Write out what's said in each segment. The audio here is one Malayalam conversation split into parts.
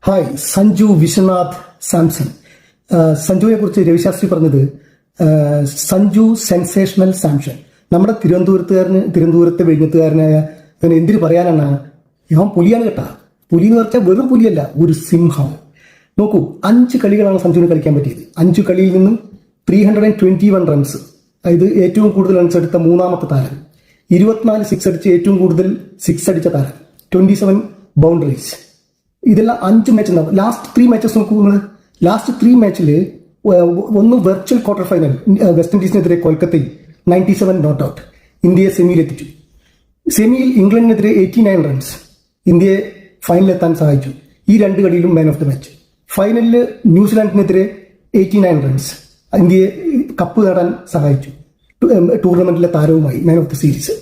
ഹായ്, സഞ്ജു വിശ്വനാഥ് സാംസൺ. സഞ്ജുവിനെ കുറിച്ച് രവിശാസ്ത്രി പറഞ്ഞത് സഞ്ജു സെൻസേഷണൽ സാംസൺ. നമ്മുടെ തിരുവനന്തപുരത്തെ വെടിഞ്ഞെത്തുകാരനായ ഇവന് എന്തിനു പറയാനാണ്? ഇവൻ പുലിയാണ് കേട്ടാ. പുലി എന്ന് പറഞ്ഞാൽ വെറും പുലിയല്ല, ഒരു സിംഹം. നോക്കൂ, 5 കളികളാണ് സഞ്ജുവിന് കളിക്കാൻ പറ്റിയത്. 5 കളിയിൽ നിന്നും 321 റൺസ്, അതായത് ഏറ്റവും കൂടുതൽ റൺസ് എടുത്ത മൂന്നാമത്തെ താരം. 24 സിക്സ് അടിച്ച് ഏറ്റവും കൂടുതൽ സിക്സ് അടിച്ച താരം. 27 ബൗണ്ടറീസ്. ഇതെല്ലാം 5 മാച്ച് ഉണ്ടാവും. ലാസ്റ്റ് 3 മാച്ചസ് നോക്കൂ നിങ്ങൾ. ലാസ്റ്റ് 3 മാച്ചിൽ ഒന്ന് വെർച്വൽ ക്വാർട്ടർ ഫൈനൽ വെസ്റ്റ് ഇൻഡീസിനെതിരെ കൊൽക്കത്തയിൽ 97 നോട്ട് ഔട്ട്, ഇന്ത്യയെ സെമിയിൽ എത്തിച്ചു. സെമിയിൽ ഇംഗ്ലണ്ടിനെതിരെ 89 റൺസ് ഇന്ത്യയെ ഫൈനലിലെത്താൻ സഹായിച്ചു. ഈ 2 കളിയിലും മാൻ ഓഫ് ദി മാച്ച്. ഫൈനലിൽ ന്യൂസിലാൻഡിനെതിരെ 89 റൺസ് ഇന്ത്യയെ കപ്പ് നേടാൻ സഹായിച്ചു. ടൂർണമെന്റിലെ താരവുമായി man of the series.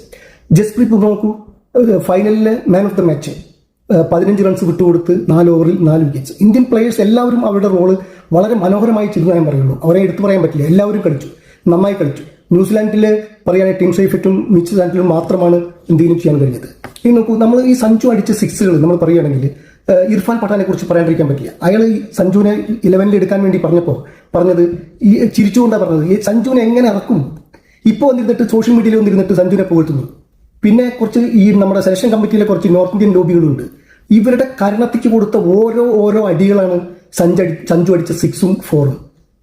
Jasprit Bumrah നോക്കൂ, ഫൈനലിലെ man of the match. 15 runs വിട്ടുകൊടുത്ത് 4 ഓവറിൽ 4 വിക്കറ്റ്സ്. ഇന്ത്യൻ പ്ലേയേഴ്സ് എല്ലാവരും അവരുടെ റോള് വളരെ മനോഹരമായി ചെയ്തു ഞാൻ പറയുള്ളൂ. അവരെ എടുത്തു പറയാൻ പറ്റില്ല. എല്ലാവരും കളിച്ചു, നന്നായി കളിച്ചു. ന്യൂസിലാൻഡിലെ പറയുകയാണെങ്കിൽ ടീം സൈഫറ്റും മിച്ച് സാൻഡിലും മാത്രമാണ് എന്തെങ്കിലും ചെയ്യാൻ കഴിഞ്ഞത്. ഈ നോക്കൂ, നമ്മൾ ഈ സഞ്ജു അടിച്ച സിക്സുകൾ നമ്മൾ പറയുകയാണെങ്കിൽ ഇർഫാൻ പഠാനെ കുറിച്ച് പറയാണ്ടിരിക്കാൻ പറ്റില്ല. അയാൾ ഈ സഞ്ജുവിനെ 11 എടുക്കാൻ വേണ്ടി പറഞ്ഞത് ഈ ചിരിച്ചുകൊണ്ടാണ് പറഞ്ഞത്, ഈ സഞ്ജുവിനെ എങ്ങനെ ഇറക്കും. ഇപ്പോൾ വന്നിരുന്നിട്ട് സോഷ്യൽ മീഡിയയിൽ വന്നിരുന്നിട്ട് സഞ്ജുവിനെ പുകഴ്ത്തുന്നു. പിന്നെ കുറച്ച് ഈ നമ്മുടെ സെലക്ഷൻ കമ്മിറ്റിയിലെ കുറച്ച് നോർത്ത് ഇന്ത്യൻ ലോബികളുണ്ട്. ഇവരുടെ കരണത്തിക്ക് കൊടുത്ത ഓരോ അടികളാണ് സഞ്ജു അടിച്ച 6ഉം 4ഉം.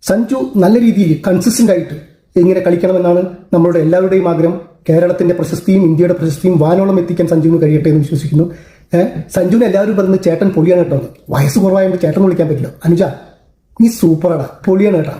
സഞ്ജു നല്ല രീതിയിൽ കൺസിസ്റ്റന്റ് ആയിട്ട് ഇങ്ങനെ കളിക്കണമെന്നാണ് നമ്മളുടെ എല്ലാവരുടെയും ആഗ്രഹം. കേരളത്തിന്റെ പ്രശസ്തിയും ഇന്ത്യയുടെ പ്രശസ്തിയും വാനോളം എത്തിക്കാൻ സഞ്ജുവിന് കഴിയട്ടെ എന്ന് വിശ്വസിക്കുന്നു. സഞ്ജുവിനെ എല്ലാവരും പറയുന്നത് ചേട്ടൻ പൊളിയാണ് കേട്ടോ. വയസ്സ് കുറവായതുകൊണ്ട് ചേട്ടൻ വിളിക്കാൻ പറ്റില്ല. അനുജ, നീ സൂപ്പറാടാ, പൊളിയാണ് കേട്ടാ.